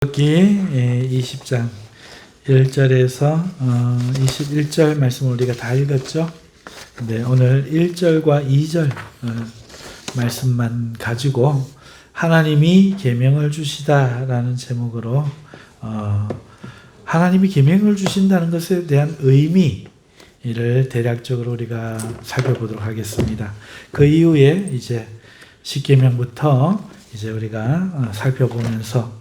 여기 20장 1절에서 21절 말씀을 우리가 다 읽었죠. 근데 오늘 1절과 2절 말씀만 가지고 하나님이 계명을 주시다라는 제목으로 하나님이 계명을 주신다는 것에 대한 의미를 대략적으로 우리가 살펴보도록 하겠습니다. 그 이후에 이제 십계명부터 이제 우리가 살펴보면서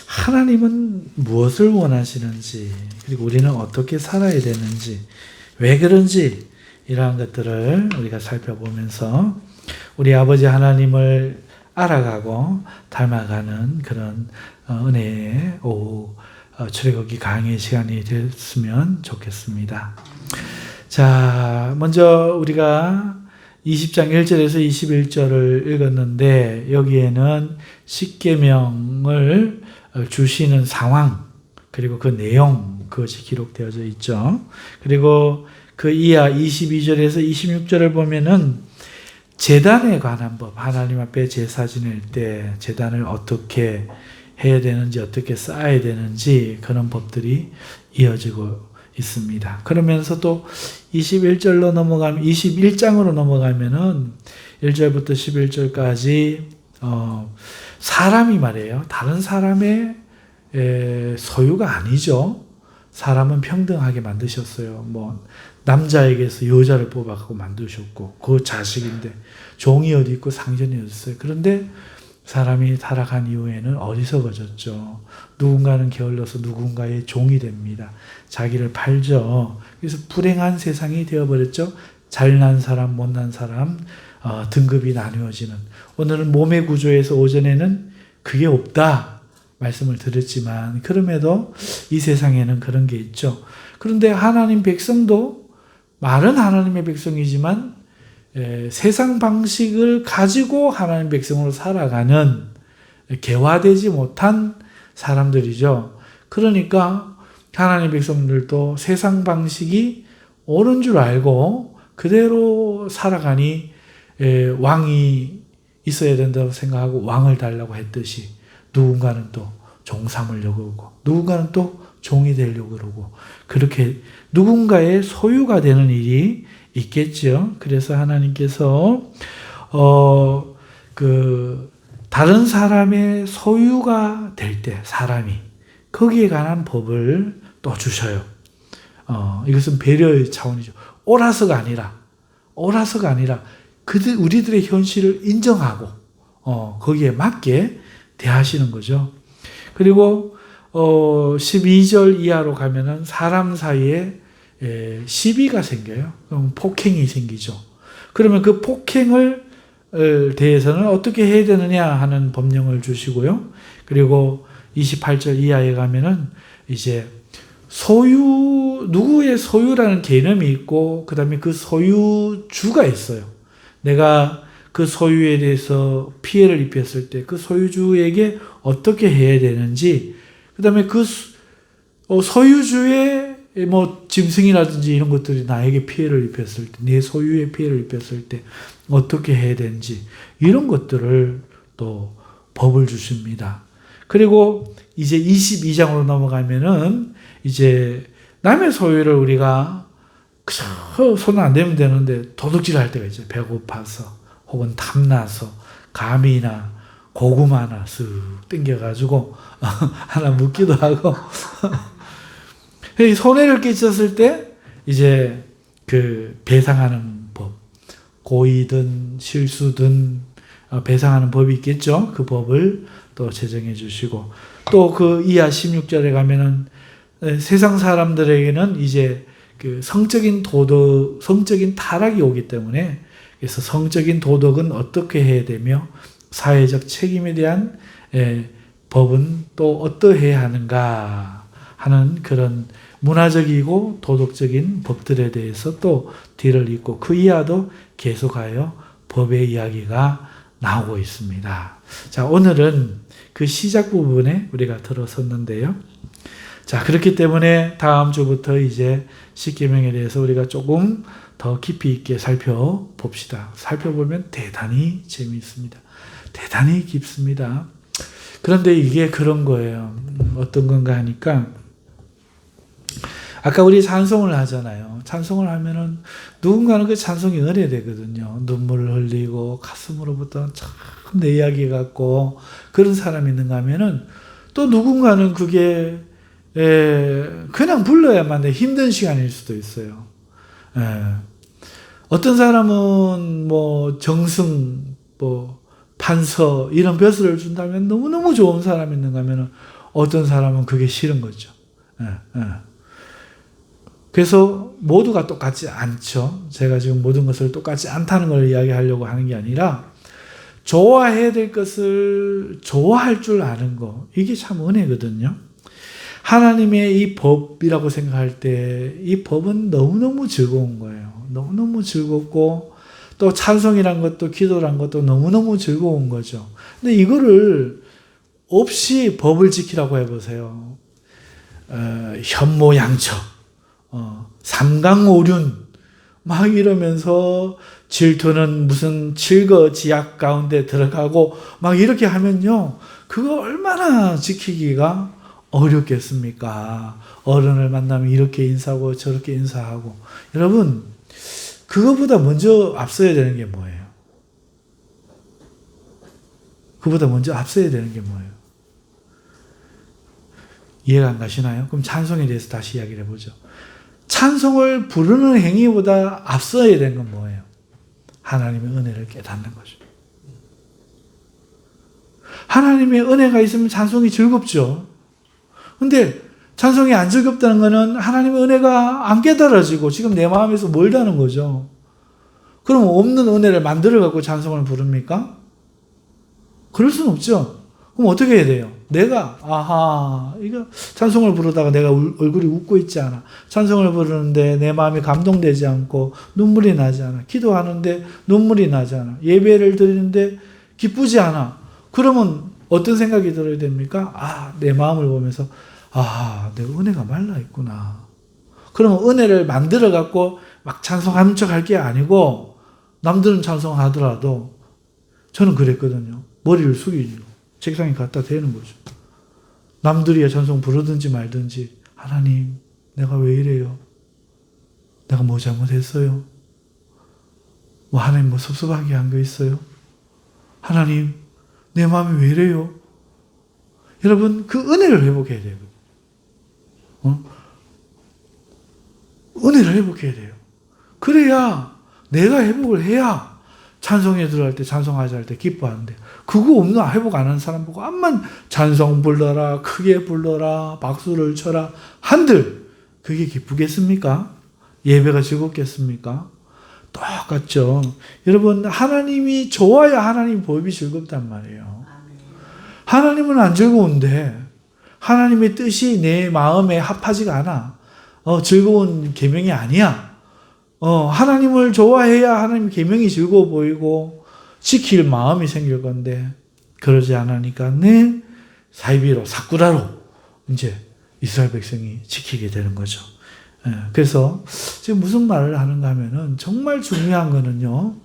하나님은 무엇을 원하시는지, 그리고 우리는 어떻게 살아야 되는지, 왜 그런지, 이러한 것들을 우리가 살펴보면서 우리 아버지 하나님을 알아가고 닮아가는 그런 은혜의 오후 출애굽기 강의 시간이 됐으면 좋겠습니다. 자, 먼저 우리가 20장 1절에서 21절을 읽었는데 여기에는 십계명을 주시는 상황 그리고 그 내용 그것이 기록되어져 있죠. 그리고 그 이하 22절에서 26절을 보면은 제단에 관한 법, 하나님 앞에 제사 지낼 때 제단을 어떻게 해야 되는지 어떻게 쌓아야 되는지 그런 법들이 이어지고 있습니다. 그러면서 또 21절로 넘어가면 21장으로 넘어가면은 1절부터 11절까지 사람이 말이에요. 다른 사람의 소유가 아니죠. 사람은 평등하게 만드셨어요. 뭐 남자에게서 여자를 뽑아갖고 만드셨고 그 자식인데 종이 어디 있고 상전이 어디 있어요. 그런데 사람이 타락한 이후에는 어리석어졌죠. 누군가는 게을러서 누군가의 종이 됩니다. 자기를 팔죠. 그래서 불행한 세상이 되어버렸죠. 잘난 사람, 못난 사람 등급이 나누어지는. 오늘은 몸의 구조에서 오전에는 그게 없다 말씀을 드렸지만 그럼에도 이 세상에는 그런 게 있죠. 그런데 하나님 백성도 말은 하나님의 백성이지만 세상 방식을 가지고 하나님 백성으로 살아가는 개화되지 못한 사람들이죠. 그러니까 하나님 백성들도 세상 방식이 옳은 줄 알고 그대로 살아가니 왕이 있어야 된다고 생각하고 왕을 달라고 했듯이 누군가는 또 종 삼으려고 그러고 누군가는 또 종이 되려고 그러고 그렇게 누군가의 소유가 되는 일이 있겠죠. 그래서 하나님께서 다른 사람의 소유가 될 때 사람이 거기에 관한 법을 또 주셔요. 이것은 배려의 차원이죠. 옳아서가 아니라 우리들의 현실을 인정하고 거기에 맞게 대하시는 거죠. 그리고 12절 이하로 가면은 사람 사이에 시비가 생겨요. 그럼 폭행이 생기죠. 그러면 그 폭행을 대해서는 어떻게 해야 되느냐 하는 법령을 주시고요. 그리고 28절 이하에 가면은 이제 누구의 소유라는 개념이 있고 그 다음에 그 소유주가 있어요. 내가 그 소유에 대해서 피해를 입혔을 때 그 소유주에게 어떻게 해야 되는지 그 다음에 그 소유주의 뭐 짐승이라든지 이런 것들이 나에게 피해를 입혔을 때 내 소유에 피해를 입혔을 때 어떻게 해야 되는지 이런 것들을 또 법을 주십니다. 그리고 이제 22장으로 넘어가면은 이제 남의 소유를 우리가 손 안 대면 되는데 도둑질할 때가 있어요. 배고파서 혹은 탐나서 감이나 고구마나 쓱 땡겨가지고 하나 묻기도 하고 손해를 끼쳤을 때 이제 그 배상하는 법, 고의든 실수든 배상하는 법이 있겠죠. 그 법을 또 제정해 주시고 또 그 이하 16절에 가면은 세상 사람들에게는 이제 그 성적인 타락이 오기 때문에 그래서 성적인 도덕은 어떻게 해야 되며 사회적 책임에 대한 법은 또 어떠해야 하는가 하는 그런 문화적이고 도덕적인 법들에 대해서 또 뒤를 잇고 그 이하도 계속하여 법의 이야기가 나오고 있습니다. 자, 오늘은 그 시작 부분에 우리가 들어섰는데요. 자, 그렇기 때문에 다음 주부터 이제 십계명에 대해서 우리가 조금 더 깊이 있게 살펴봅시다. 살펴보면 대단히 재미있습니다. 대단히 깊습니다. 그런데 이게 그런 거예요. 어떤 건가 하니까 아까 우리 찬송을 하잖아요. 찬송을 하면은 누군가는 그 찬송이 은혜되거든요. 눈물을 흘리고 가슴으로부터 참 내 이야기 같고 그런 사람이 있는가 하면은 또 누군가는 그게 그냥 불러야만 돼. 힘든 시간일 수도 있어요. 어떤 사람은 뭐 정승, 뭐 판서 이런 벼슬을 준다면 너무너무 좋은 사람이 있는가 하면은 어떤 사람은 그게 싫은 거죠. 그래서 모두가 똑같지 않죠. 제가 지금 모든 것을 똑같지 않다는 걸 이야기하려고 하는 게 아니라 좋아해야 될 것을 좋아할 줄 아는 거, 이게 참 은혜거든요. 하나님의 이 법이라고 생각할 때 이 법은 너무너무 즐거운 거예요. 너무너무 즐겁고 또 찬송이란 것도 기도란 것도 너무너무 즐거운 거죠. 근데 이거를 없이 법을 지키라고 해보세요. 현모양처, 삼강오륜 막 이러면서 질투는 무슨 칠거지약 가운데 들어가고 막 이렇게 하면요, 그거 얼마나 지키기가 어렵겠습니까? 어른을 만나면 이렇게 인사하고 저렇게 인사하고. 여러분, 그거보다 먼저 앞서야 되는 게 뭐예요? 그보다 먼저 앞서야 되는 게 뭐예요? 이해가 안 가시나요? 그럼 찬송에 대해서 다시 이야기를 해보죠. 찬송을 부르는 행위보다 앞서야 되는 건 뭐예요? 하나님의 은혜를 깨닫는 거죠. 하나님의 은혜가 있으면 찬송이 즐겁죠. 근데 찬송이 안 즐겁다는 것은 하나님의 은혜가 안 깨달아지고 지금 내 마음에서 멀다는 거죠. 그럼 없는 은혜를 만들어 갖고 찬송을 부릅니까? 그럴 수는 없죠. 그럼 어떻게 해야 돼요? 내가 이거 찬송을 부르다가 내가 얼굴이 웃고 있지 않아. 찬송을 부르는데 내 마음이 감동되지 않고 눈물이 나지 않아. 기도하는데 눈물이 나지 않아. 예배를 드리는데 기쁘지 않아. 그러면 어떤 생각이 들어야 됩니까? 내 마음을 보면서 내가 은혜가 말라 있구나. 그러면 은혜를 만들어 갖고 막 찬송하는 척 할 게 아니고, 남들은 찬송하더라도 저는 그랬거든요. 머리를 숙이죠. 책상에 갖다 대는 거죠. 남들이야 찬송 부르든지 말든지, 하나님 내가 왜 이래요? 내가 뭐 잘못했어요? 하나님 뭐 섭섭하게 한 거 있어요? 하나님 내 마음이 왜 이래요? 여러분, 그 은혜를 회복해야 돼요. 은혜를 회복해야 돼요. 그래야 내가 회복을 해야 찬송에 들어갈 때, 찬송하자 할 때 기뻐하는데, 그거 없는, 회복 안 하는 사람 보고 암만 찬송 불러라, 크게 불러라, 박수를 쳐라 한들 그게 기쁘겠습니까? 예배가 즐겁겠습니까? 똑같죠. 여러분, 하나님이 좋아야 하나님 법이 즐겁단 말이에요. 하나님은 안 즐거운데, 하나님의 뜻이 내 마음에 합하지가 않아. 즐거운 계명이 아니야. 하나님을 좋아해야 하나님 계명이 즐거워 보이고 지킬 마음이 생길 건데, 그러지 않으니까 내 사이비로, 사쿠라로 이제 이스라엘 백성이 지키게 되는 거죠. 그래서 지금 무슨 말을 하는가 하면은, 정말 중요한 거는요,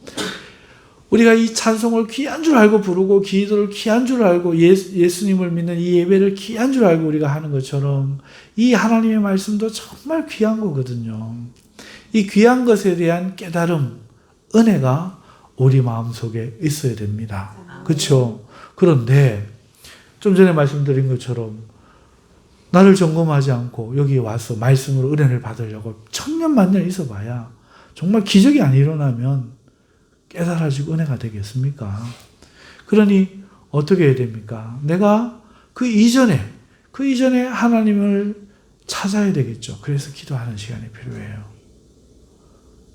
우리가 이 찬송을 귀한 줄 알고 부르고 기도를 귀한 줄 알고 예수님을 믿는 이 예배를 귀한 줄 알고 우리가 하는 것처럼, 이 하나님의 말씀도 정말 귀한 거거든요. 이 귀한 것에 대한 깨달음, 은혜가 우리 마음속에 있어야 됩니다. 그렇죠? 그런데 좀 전에 말씀드린 것처럼 나를 점검하지 않고 여기 와서 말씀으로 은혜를 받으려고 천년만년 있어봐야 정말 기적이 안 일어나면 깨달아지고 은혜가 되겠습니까? 그러니 어떻게 해야 됩니까? 내가 그 이전에 하나님을 찾아야 되겠죠. 그래서 기도하는 시간이 필요해요.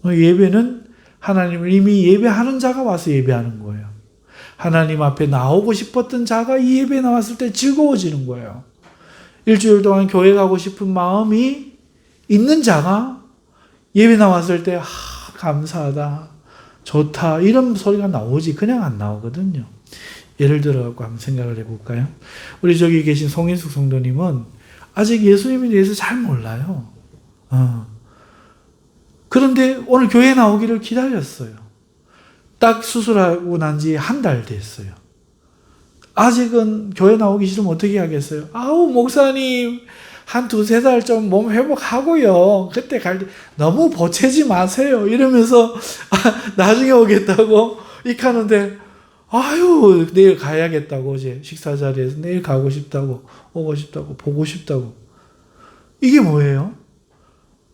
예배는 하나님을 이미 예배하는 자가 와서 예배하는 거예요. 하나님 앞에 나오고 싶었던 자가 이 예배에 나왔을 때 즐거워지는 거예요. 일주일 동안 교회 가고 싶은 마음이 있는 자가 예배 나왔을 때 감사하다, 좋다, 이런 소리가 나오지 그냥 안 나오거든요. 예를 들어갖고 한번 생각을 해볼까요? 우리 저기 계신 송인숙 성도님은 아직 예수님에 대해서 잘 몰라요. 그런데 오늘 교회에 나오기를 기다렸어요. 딱 수술하고 난 지 한 달 됐어요. 아직은 교회 나오기 싫으면 어떻게 하겠어요? 아우, 목사님, 한 두세 달 좀 몸 회복하고요. 그때 갈 때 너무 보채지 마세요. 이러면서 나중에 오겠다고 익하는데, 아유, 내일 가야겠다고, 이제 식사 자리에서 내일 가고 싶다고, 오고 싶다고, 보고 싶다고. 이게 뭐예요?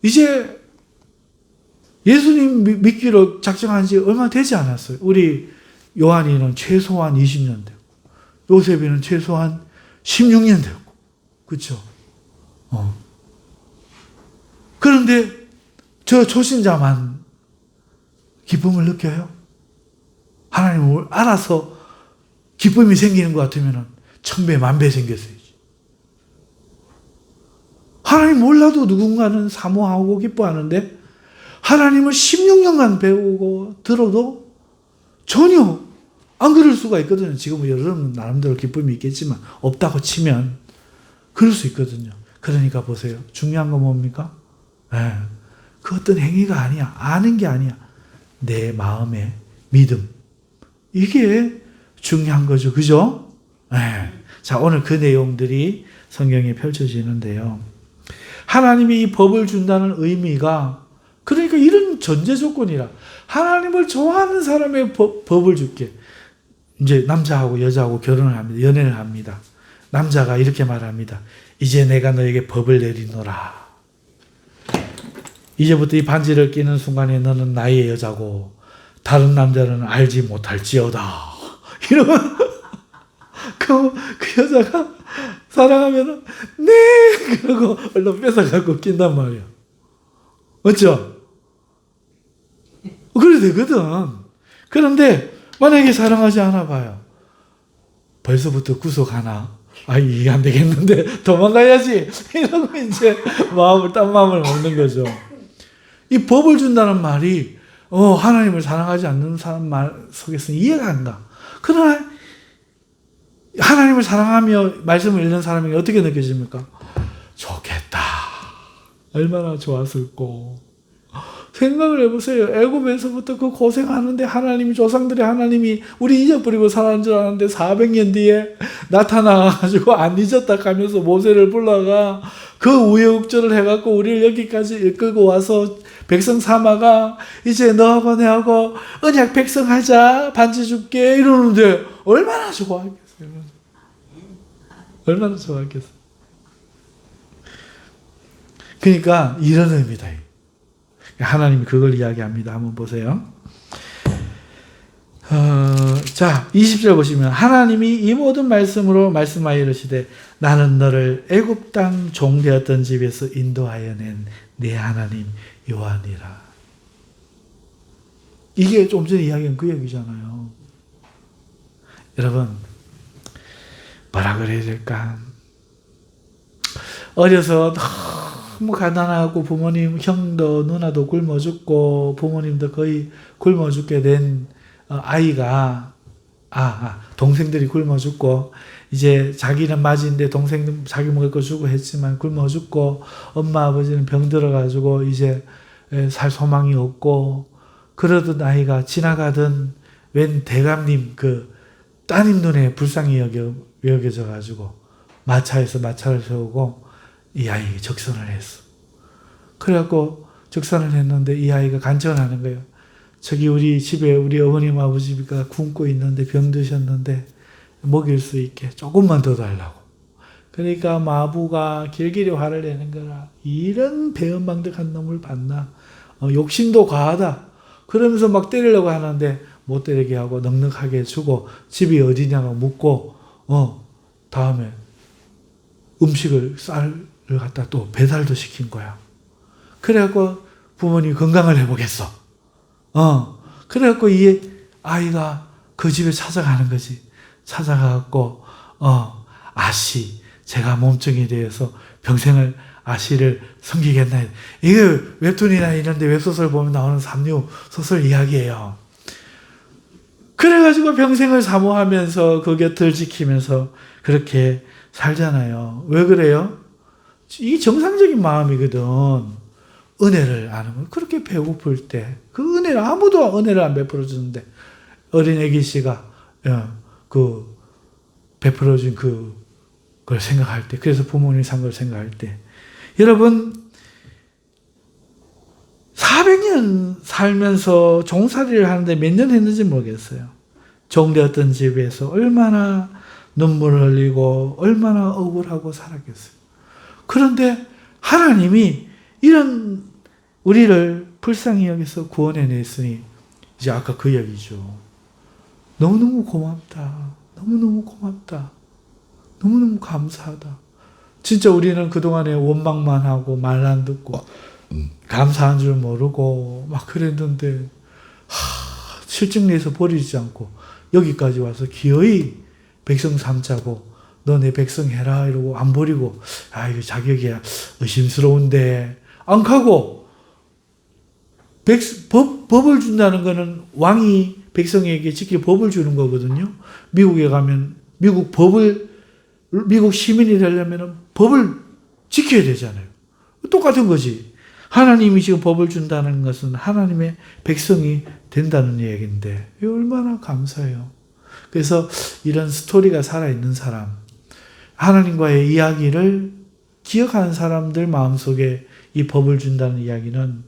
이제 예수님 믿기로 작정한 지 얼마 되지 않았어요. 우리 요한이는 최소한 20년 되고, 요셉이는 최소한 16년 되고, 그렇죠? 그런데 저 초신자만 기쁨을 느껴요? 하나님을 알아서 기쁨이 생기는 것 같으면 1000배, 10,000배 생겼어야지. 하나님 몰라도 누군가는 사모하고 기뻐하는데 하나님을 16년간 배우고 들어도 전혀 안 그럴 수가 있거든요. 지금 여러분 나름대로 기쁨이 있겠지만 없다고 치면 그럴 수 있거든요. 그러니까 보세요. 중요한 건 뭡니까? 그 어떤 행위가 아니야. 아는 게 아니야. 내 마음의 믿음. 이게 중요한 거죠. 그죠? 자, 오늘 그 내용들이 성경에 펼쳐지는데요. 하나님이 이 법을 준다는 의미가, 그러니까 이런 전제 조건이라, 하나님을 좋아하는 사람의 법을 줄게. 이제 남자하고 여자하고 결혼을 합니다. 연애를 합니다. 남자가 이렇게 말합니다. 이제 내가 너에게 법을 내리노라. 이제부터 이 반지를 끼는 순간에 너는 나의 여자고 다른 남자는 알지 못할지어다. 이러면 그 여자가 사랑하면 네! 그러고 얼른 뺏어갖고 낀단 말이야. 맞죠? 그래 되거든. 그런데 만약에 사랑하지 않아 봐요. 벌써부터 구속하나? 이게 안 되겠는데 도망가야지. 이러고 이제 딴 마음을 먹는 거죠. 이 법을 준다는 말이 하나님을 사랑하지 않는 사람 말 속에서는 이해가 안 가. 그러나 하나님을 사랑하며 말씀을 읽는 사람이 어떻게 느껴집니까? 좋겠다. 얼마나 좋았을꼬. 생각을 해보세요. 애굽에서부터 그 고생하는데 조상들의 하나님이 우리 잊어버리고 살아난 줄 알았는데 400년 뒤에 나타나가지고 안 잊었다 하면서 모세를 불러가 그 우여곡절을 해갖고 우리를 여기까지 이끌고 와서 백성 삼아가 이제 너하고 내하고 언약 백성하자, 반지 줄게 이러는데 얼마나 좋아하겠어요. 얼마나 좋아하겠어요. 그러니까 이런 의미다. 하나님이 그걸 이야기합니다. 한번 보세요. 자, 20절 보시면 하나님이 이 모든 말씀으로 말씀하여 이르시되 나는 너를 애굽 땅 종되었던 집에서 인도하여 낸 내 하나님 여호와니라. 이게 좀 전에 이야기한 그 얘기잖아요. 여러분, 뭐라 그래야 될까? 어려서 너무 가난하고 부모님, 형도 누나도 굶어 죽고 부모님도 거의 굶어 죽게 된 아이가 동생들이 굶어 죽고 이제 자기는 맞이인데 동생은 자기 먹을 거 주고 했지만 굶어 죽고 엄마 아버지는 병 들어가지고 이제 살 소망이 없고 그러던 아이가 지나가던 웬 대감님 그 따님 눈에 불쌍히 여겨져 가지고 마차에서 마차를 세우고 이 아이에게 적선을 했어. 그래갖고 적선을 했는데 이 아이가 간청을 하는 거예요. 저기 우리 집에 우리 어머님 아버지가 굶고 있는데 병 드셨는데 먹일 수 있게 조금만 더 달라고. 그러니까 마부가 길길이 화를 내는 거라. 이런 배은망덕한 놈을 봤나. 욕심도 과하다. 그러면서 막 때리려고 하는데 못 때리게 하고 넉넉하게 주고 집이 어디냐고 묻고 다음에 음식을 쌀을 갖다 또 배달도 시킨 거야. 그래갖고 부모님 건강을 해보겠어. 그래갖고 이 아이가 그 집에 찾아가는 거지. 찾아가갖고 아씨 제가 몸종이 되어서 평생을 아씨를 섬기겠나요. 이게 웹툰이나 이런데 웹소설 보면 나오는 삼류 소설 이야기예요. 그래가지고 평생을 사모하면서 그 곁을 지키면서 그렇게 살잖아요. 왜 그래요? 이게 정상적인 마음이거든. 은혜를 아는 거. 그렇게 배고플 때 그 은혜를 아무도 은혜를 안 베풀어 주는데 어린 애기 씨가 그 베풀어준 그걸 생각할 때, 그래서 부모님이 산 걸 생각할 때, 여러분 400년 살면서 종살이를 하는데 몇 년 했는지 모르겠어요. 종되었던 집에서 얼마나 눈물을 흘리고 얼마나 억울하고 살았겠어요. 그런데 하나님이 이런 우리를 불쌍히 여기서 구원해냈으니 이제 아까 그 이야기죠. 너무너무 고맙다. 너무너무 고맙다. 너무너무 감사하다. 진짜 우리는 그동안에 원망만 하고 말 안 듣고 감사한 줄 모르고 막 그랬는데 실증내서 버리지 않고 여기까지 와서 기어이 백성 삼자고 너 내 백성 해라 이러고 안 버리고 이거 자격이 의심스러운데 안 가고 법을 준다는 거는 왕이 백성에게 지킬 법을 주는 거거든요. 미국에 가면 미국 시민이 되려면 법을 지켜야 되잖아요. 똑같은 거지. 하나님이 지금 법을 준다는 것은 하나님의 백성이 된다는 얘기인데 얼마나 감사해요. 그래서 이런 스토리가 살아있는 사람, 하나님과의 이야기를 기억하는 사람들 마음속에 이 법을 준다는 이야기는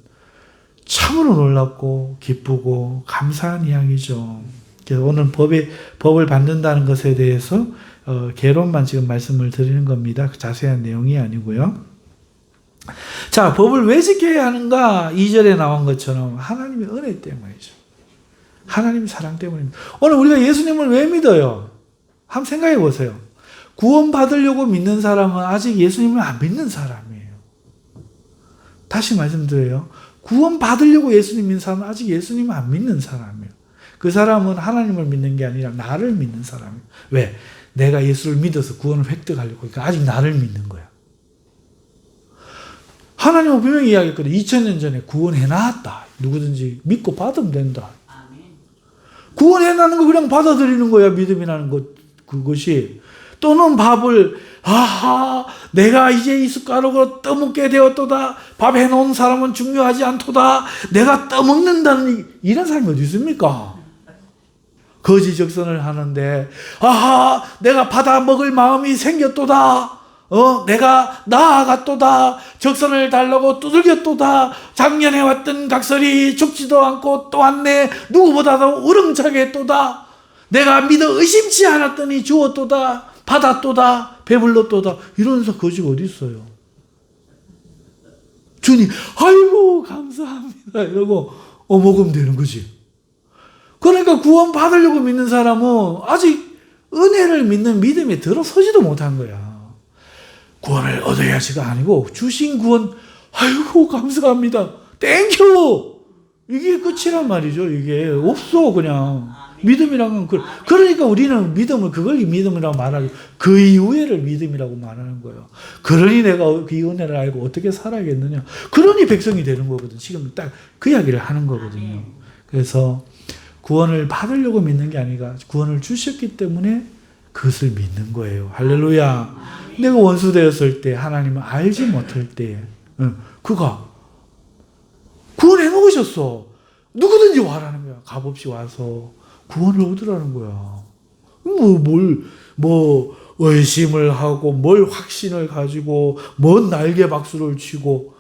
참으로 놀랍고 기쁘고 감사한 이야기죠. 그래서 오늘 법을 받는다는 것에 대해서 개론만 지금 말씀을 드리는 겁니다. 자세한 내용이 아니고요. 자, 법을 왜 지켜야 하는가? 2절에 나온 것처럼 하나님의 은혜 때문이죠. 하나님의 사랑 때문입니다. 오늘 우리가 예수님을 왜 믿어요? 한번 생각해 보세요. 구원 받으려고 믿는 사람은 아직 예수님을 안 믿는 사람이에요. 다시 말씀드려요. 구원 받으려고 예수님 믿는 사람은 아직 예수님을 안 믿는 사람이에요. 그 사람은 하나님을 믿는 게 아니라 나를 믿는 사람이에요. 왜? 내가 예수를 믿어서 구원을 획득하려고 하니까 아직 나를 믿는 거야. 하나님은 분명히 이야기했거든요. 2000년 전에 구원해놨다. 누구든지 믿고 받으면 된다. 구원해놨는 거 그냥 받아들이는 거야. 믿음이라는 것, 그것이. 또는 밥을 내가 이제 이 숟가락으로 떠먹게 되었도다. 밥 해놓은 사람은 중요하지 않도다. 내가 떠먹는다는 이런 사람이 어디 있습니까? 거지적선을 하는데 내가 받아 먹을 마음이 생겼도다. 내가 나아갔도다. 적선을 달라고 두들겼도다. 작년에 왔던 각설이 죽지도 않고 또 왔네. 누구보다도 우렁차게 했도다. 내가 믿어 의심치 않았더니 주었도다. 받았도다. 배불렀도다. 이러면서 거지가 어디 있어요? 주님 아이고 감사합니다 이러고 먹으면 되는 거지. 그러니까 구원 받으려고 믿는 사람은 아직 은혜를 믿는 믿음에 들어서지도 못한 거야. 구원을 얻어야지가 아니고 주신 구원 아이고 감사합니다 땡큐 이게 끝이란 말이죠. 이게 없어. 그냥 믿음이란 건 그러니까 우리는 믿음을 그걸 믿음이라고 말하고 그 이후에를 믿음이라고 말하는 거예요. 그러니 내가 그 은혜를 알고 어떻게 살아야겠느냐. 그러니 백성이 되는 거거든. 지금 딱 그 이야기를 하는 거거든요. 그래서 구원을 받으려고 믿는 게 아니라 구원을 주셨기 때문에 그것을 믿는 거예요. 할렐루야. 내가 원수 되었을 때 하나님을 알지 못할 때 그가 구원해 놓으셨어. 누구든지 와라는 거야. 값없이 와서 구원을 얻으라는 거야. 의심을 하고 뭘 확신을 가지고 뭔 날개 박수를 치고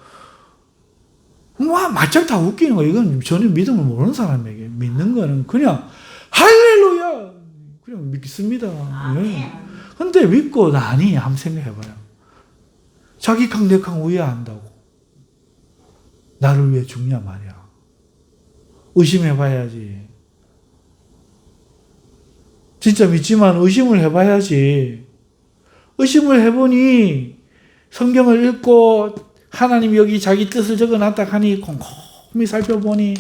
말짱 다 웃기는 거야. 이건 전혀 믿음을 모르는 사람에게 믿는 거는 그냥 할렐루야 그냥 믿습니다. 근데 믿고 나니 한번 생각해봐요. 자기 강력한 우애한다고 나를 위해 죽냐 말이야. 의심해봐야지. 진짜 믿지만 의심을 해봐야지. 의심을 해보니 성경을 읽고 하나님 여기 자기 뜻을 적어놨다 하니 곰곰이 살펴보니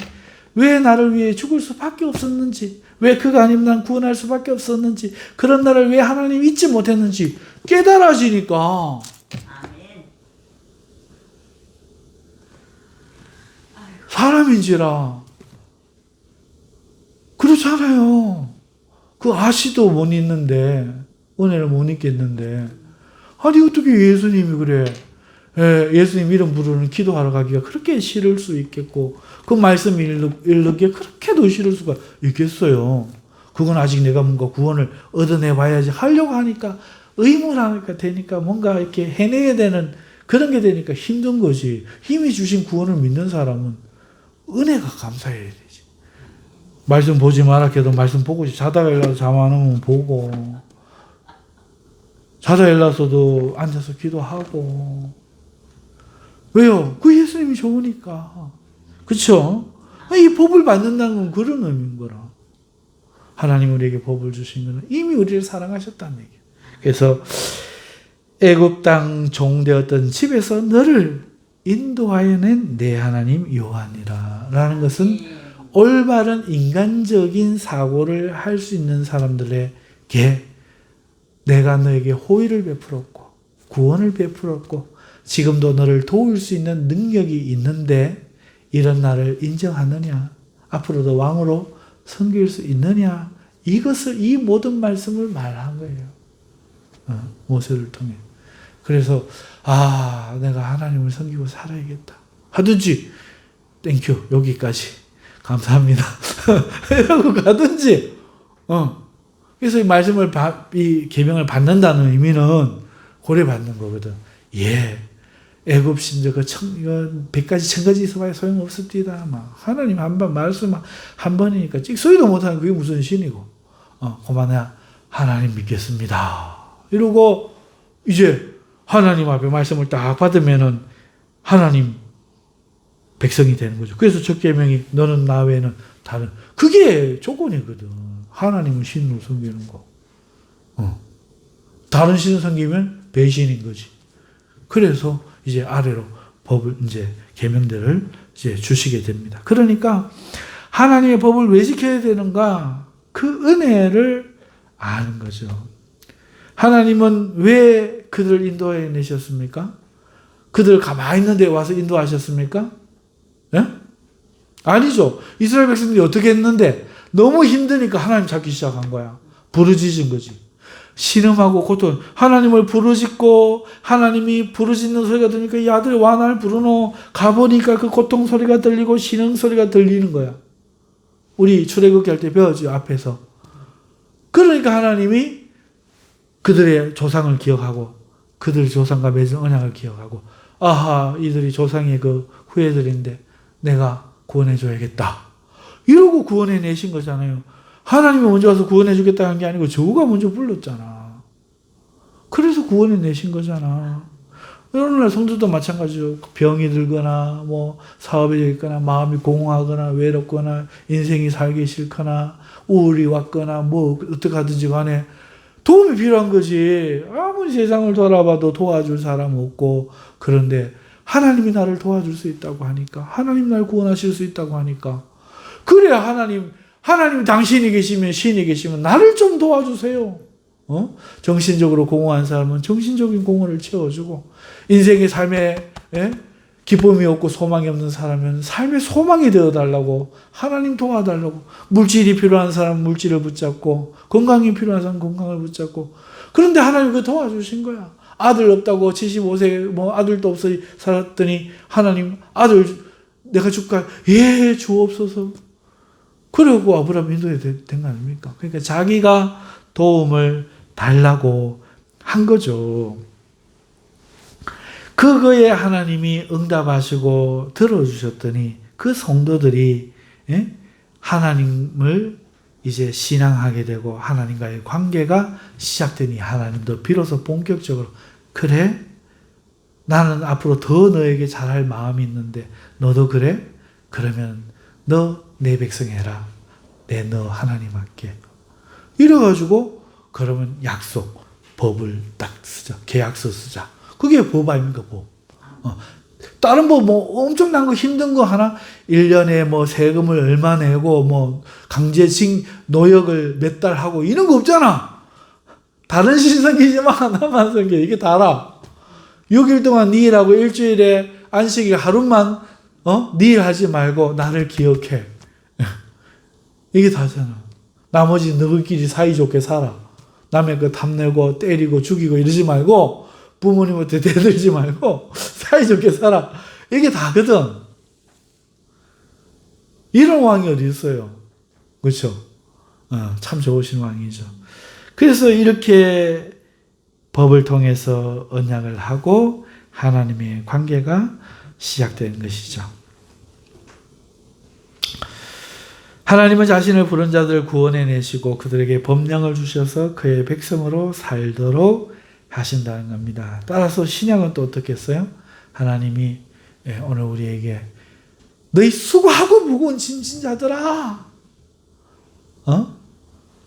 왜 나를 위해 죽을 수밖에 없었는지, 왜 그가 아니면 난 구원할 수밖에 없었는지, 그런 나를 왜 하나님 잊지 못했는지 깨달아지니까 사람인지라 그렇잖아요. 그 아시도 못 잊는데 은혜를 못 잊겠는데 아니 어떻게 예수님이 그래 예수님 이름 부르는 기도하러 가기가 그렇게 싫을 수 있겠고 그 말씀 읽기에 그렇게도 싫을 수가 있겠어요. 그건 아직 내가 뭔가 구원을 얻어내 봐야지 하려고 하니까 의무라니까 되니까 뭔가 이렇게 해내야 되는 그런 게 되니까 힘든 거지. 힘이 주신 구원을 믿는 사람은 은혜가 감사해야 되지. 말씀 보지 마라 해도 말씀 보고 자다가 일어나서 잠 안 오면 보고 자다 일어나서도 앉아서 기도하고 왜요? 그 예수님이 좋으니까. 그렇죠? 이 법을 받는다는 건 그런 의미인 거라. 하나님 우리에게 법을 주신 것은 이미 우리를 사랑하셨다는 얘기예요. 그래서 애굽 땅 종되었던 집에서 너를 인도하여 낸 내 하나님 여호와니라 라는 것은 올바른 인간적인 사고를 할 수 있는 사람들에게 내가 너에게 호의를 베풀었고 구원을 베풀었고 지금도 너를 도울 수 있는 능력이 있는데 이런 나를 인정하느냐? 앞으로도 왕으로 섬길 수 있느냐? 이것을 이 모든 말씀을 말한 거예요. 모세를 통해. 그래서 내가 하나님을 섬기고 살아야겠다. 하든지 땡큐 여기까지 감사합니다. 이러고 가든지. 그래서 이 말씀을 이 계명을 받는다는 의미는 고려받는 거거든. 애굽 신저 그 100가지 1000가지 있어봐야 소용없었디다. 막 하나님 한번 말씀 한 번이니까 찍소리도 못하는 그게 무슨 신이고. 그만 하나님 믿겠습니다. 이러고 이제 하나님 앞에 말씀을 딱 받으면은 하나님 백성이 되는 거죠. 그래서 첫 계명이 너는 나 외에는 다른 그게 조건이거든. 하나님은 신으로 섬기는 거. 다른 신을 섬기면 배신인 거지. 그래서 이제 아래로 법을 이제 계명들을 이제 주시게 됩니다. 그러니까 하나님의 법을 왜 지켜야 되는가? 그 은혜를 아는 거죠. 하나님은 왜 그들을 인도해 내셨습니까? 그들 가만히 있는 데 와서 인도하셨습니까? 예? 아니죠. 이스라엘 백성들이 어떻게 했는데 너무 힘드니까 하나님 찾기 시작한 거야. 부르짖은 거지. 신음하고 고통. 하나님을 부르짖고 하나님이 부르짖는 소리가 들리니까 이 아들이 와 날 부르노. 가보니까 그 고통 소리가 들리고 신음 소리가 들리는 거야. 우리 출애굽기 할 때 배웠죠. 앞에서. 그러니까 하나님이 그들의 조상을 기억하고 그들 조상과 맺은 언약을 기억하고 이들이 조상의 그 후예들인데 내가 구원해 줘야겠다. 이러고 구원해 내신 거잖아요. 하나님이 먼저 와서 구원해 주겠다 한 게 아니고 저가 먼저 불렀잖아. 그래서 구원해 내신 거잖아. 오늘날 성도도 마찬가지죠. 병이 들거나 뭐 사업에 있거나 마음이 공허하거나 외롭거나 인생이 살기 싫거나 우울이 왔거나 뭐 어떻게 하든지 간에 도움이 필요한 거지. 아무리 세상을 돌아봐도 도와줄 사람 없고 그런데 하나님이 나를 도와줄 수 있다고 하니까 하나님 날 구원하실 수 있다고 하니까 그래야 하나님 당신이 계시면 신이 계시면 나를 좀 도와주세요. 정신적으로 공허한 사람은 정신적인 공허를 채워주고 인생의 삶에 기쁨이 없고 소망이 없는 사람은 삶의 소망이 되어달라고 하나님 도와달라고 물질이 필요한 사람은 물질을 붙잡고 건강이 필요한 사람은 건강을 붙잡고 그런데 하나님 그거 도와주신 거야. 아들 없다고 75세 뭐 아들도 없어 살았더니 하나님 아들 내가 줄까? 주옵소서. 그러고 아브라함 인도에 된 거 아닙니까? 그러니까 자기가 도움을 달라고 한 거죠. 그거에 하나님이 응답하시고 들어주셨더니 그 성도들이 하나님을 이제 신앙하게 되고 하나님과의 관계가 시작되니 하나님도 비로소 본격적으로 그래? 나는 앞으로 더 너에게 잘할 마음이 있는데 너도 그래? 그러면 너 내 백성 해라. 너 하나님 할게. 이래가지고 그러면 약속, 법을 딱 쓰자. 계약서 쓰자. 그게 법 아닙니까? 법. 다른 법 뭐 엄청난 거 힘든 거 하나 1년에 뭐 세금을 얼마 내고 뭐 강제징 노역을 몇 달 하고 이런 거 없잖아. 다른 신 섬기지만 하나만 섬겨. 이게 다라. 6일 동안 네 일하고 일주일에 안식일 하루만 네 일 하지 말고 나를 기억해. 이게 다잖아. 나머지 너희끼리 사이좋게 살아. 남의 거 탐내고 때리고 죽이고 이러지 말고 부모님한테 대들지 말고 사이좋게 살아. 이게 다거든. 이런 왕이 어디 있어요? 그렇죠? 참 좋으신 왕이죠. 그래서 이렇게 법을 통해서 언약을 하고 하나님의 관계가 시작된 것이죠. 하나님은 자신을 부른 자들을 구원해내시고 그들에게 법령을 주셔서 그의 백성으로 살도록 하신다는 겁니다. 따라서 신약은 또 어떻게 했어요? 하나님이 오늘 우리에게 너희 수고하고 무거운 짐진 자들아,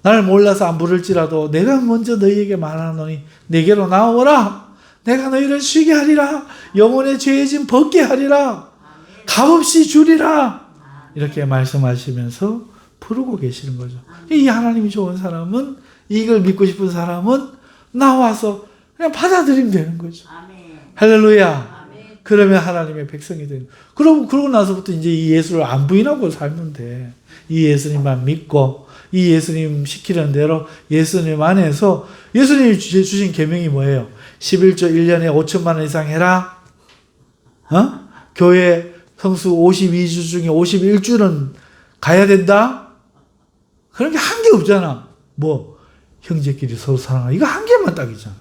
나를 몰라서 안 부를지라도 내가 먼저 너희에게 말하노니 내게로 나오라. 내가 너희를 쉬게 하리라. 영혼의 죄의 짐 벗게 하리라. 값없이 주리라. 이렇게 말씀하시면서 부르고 계시는 거죠. 이 하나님이 좋은 사람은, 이걸 믿고 싶은 사람은 나와서 그냥 받아들이면 되는 거죠. 할렐루야. 그러면 하나님의 백성이 되는. 그러고 나서부터 이제 이 예수를 안 부인하고 살면 돼. 이 예수님만 믿고 이 예수님 시키는 대로 예수님 안에서, 예수님이 주신 계명이 뭐예요? 11조 1년에 5천만 원 이상 해라. 교회 성수 52주 중에 51주는 가야 된다? 그런 게 한 개 없잖아. 뭐 형제끼리 서로 사랑하라. 이거 한 개만 딱 있잖아.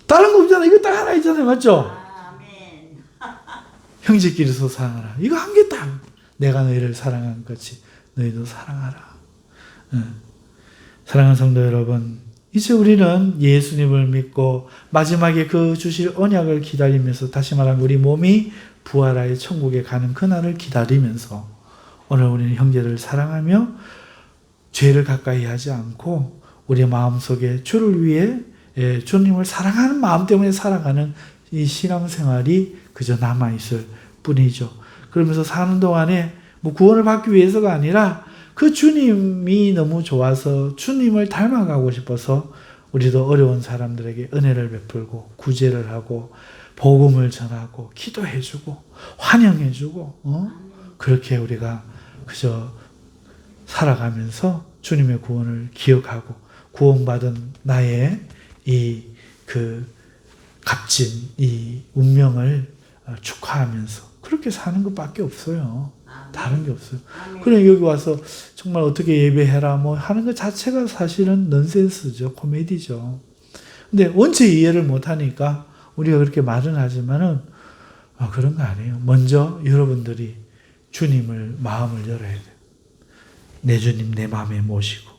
다른 거 없잖아. 이거 딱 하나 있잖아요. 맞죠? 형제끼리 서로 사랑하라. 이거 한 개 딱. 내가 너희를 사랑한 것 같이 너희도 사랑하라. 사랑하는 성도 여러분, 이제 우리는 예수님을 믿고 마지막에 그 주실 언약을 기다리면서, 다시 말하면 우리 몸이 부활하여 천국에 가는 그날을 기다리면서 오늘 우리는 형제를 사랑하며 죄를 가까이 하지 않고 우리 마음속에 주를 위해 주님을 사랑하는 마음 때문에 살아가는 이 신앙생활이 그저 남아있을 뿐이죠. 그러면서 사는 동안에 뭐 구원을 받기 위해서가 아니라 그 주님이 너무 좋아서 주님을 닮아가고 싶어서 우리도 어려운 사람들에게 은혜를 베풀고 구제를 하고 복음을 전하고 기도해주고 환영해주고 그렇게 우리가 그저 살아가면서 주님의 구원을 기억하고 구원받은 나의 그 값진 이 운명을 축하하면서 그렇게 사는 것밖에 없어요. 다른 게 없어요. 그래 여기 와서 정말 어떻게 예배해라 뭐 하는 것 자체가 사실은 넌센스죠. 코미디죠. 근데 원체 이해를 못하니까 우리가 그렇게 말은 하지만은 그런 거 아니에요. 먼저 여러분들이 주님을 마음을 열어야 돼요. 내 주님 내 마음에 모시고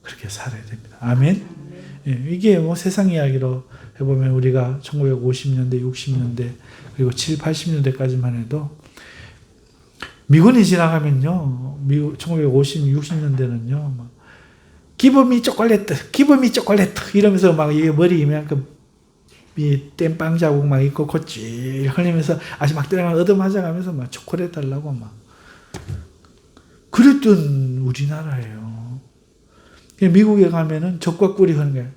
그렇게 살아야 됩니다. 아멘. 예, 이게 뭐 세상 이야기로 해보면 우리가 1950년대, 60년대 그리고 7, 80년대까지만 해도 미군이 지나가면요, 미국 1950, 60년대는요, 막 기범이 초콜릿, 기범이 초콜릿 이러면서 막 이게 머리 이만큼 땜빵 자국 막 있고 코찔 흘리면서 아직 막 들어가면 얻어맞아가면서 막 초콜릿 달라고 막 그랬던 우리나라예요. 미국에 가면은 적과 꿀이 하는 거예요.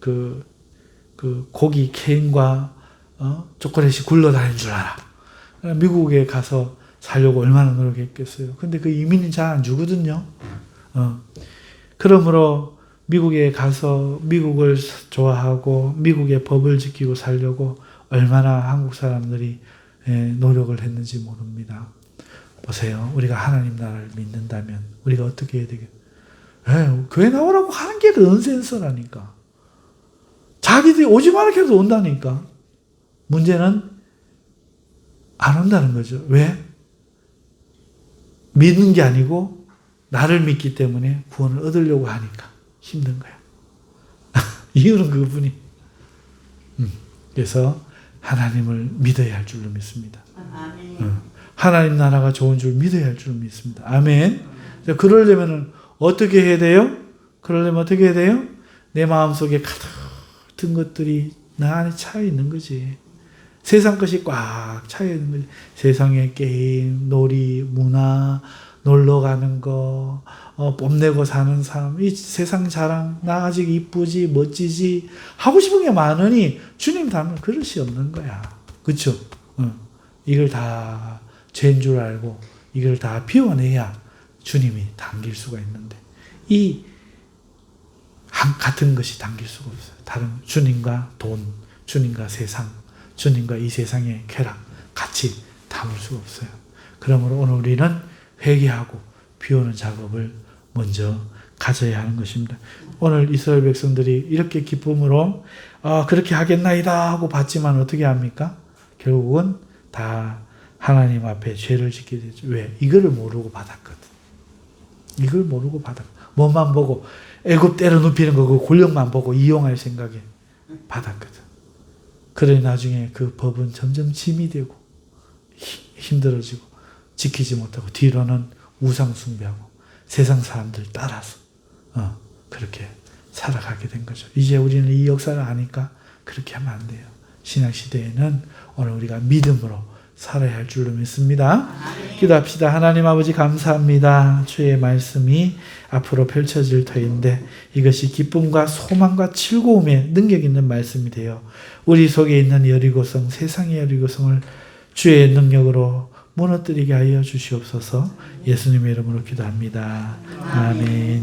그 고기 캔과 초콜릿이 굴러다니는 줄 알아. 미국에 가서 살려고 얼마나 노력했겠어요. 근데 그 이민은 잘 안 주거든요. 그러므로 미국에 가서 미국을 좋아하고 미국의 법을 지키고 살려고 얼마나 한국 사람들이 노력을 했는지 모릅니다. 보세요. 우리가 하나님 나라를 믿는다면 우리가 어떻게 해야 되겠어요? 교회 나오라고 하는 게 넌센스라니까. 자기들이 오지 말라 해도 온다니까. 문제는 안 온다는 거죠. 왜? 믿는 게 아니고 나를 믿기 때문에 구원을 얻으려고 하니까 힘든 거야. 이유는 그분이. 그래서 하나님을 믿어야 할 줄로 믿습니다. 하나님 나라가 좋은 줄 믿어야 할 줄로 믿습니다. 아멘. 그러려면 어떻게 해야 돼요? 그러려면 어떻게 해야 돼요? 내 마음속에 가득 든 것들이 나 안에 차여 있는 거지. 세상 것이 꽉 차여 있는 거지. 세상의 게임, 놀이, 문화, 놀러 가는 거, 뽐내고 사는 삶, 이 세상 자랑, 나 아직 이쁘지, 멋지지, 하고 싶은 게 많으니 주님 닮을 그릇이 없는 거야. 그쵸? 이걸 다 죄인 줄 알고 이걸 다 비워내야 주님이 담길 수가 있는데 이 같은 것이 담길 수가 없어요. 다른 주님과 돈, 주님과 세상, 주님과 이 세상의 쾌락 같이 담을 수가 없어요. 그러므로 오늘 우리는 회개하고 비우는 작업을 먼저 가져야 하는 것입니다. 오늘 이스라엘 백성들이 이렇게 기쁨으로 그렇게 하겠나이다 하고 받지만 어떻게 합니까? 결국은 다 하나님 앞에 죄를 짓게 되죠. 왜? 이거를 모르고 받았거든. 이걸 모르고 받았거든. 뭐만 보고 애굽 때려 눕히는 거 그 권력만 보고 이용할 생각에 받았거든. 그래 나중에 그 법은 점점 짐이 되고 힘들어지고 지키지 못하고 뒤로는 우상 숭배하고 세상 사람들 따라서 그렇게 살아가게 된 거죠. 이제 우리는 이 역사를 아니까 그렇게 하면 안 돼요. 신약시대에는 오늘 우리가 믿음으로 살아야 할 줄로 믿습니다. 기도합시다. 하나님 아버지 감사합니다. 주의 말씀이 앞으로 펼쳐질 터인데 이것이 기쁨과 소망과 즐거움의 능력 있는 말씀이 되어 우리 속에 있는 여리고성, 세상의 여리고성을 주의 능력으로 무너뜨리게 하여 주시옵소서. 예수님의 이름으로 기도합니다. 아멘.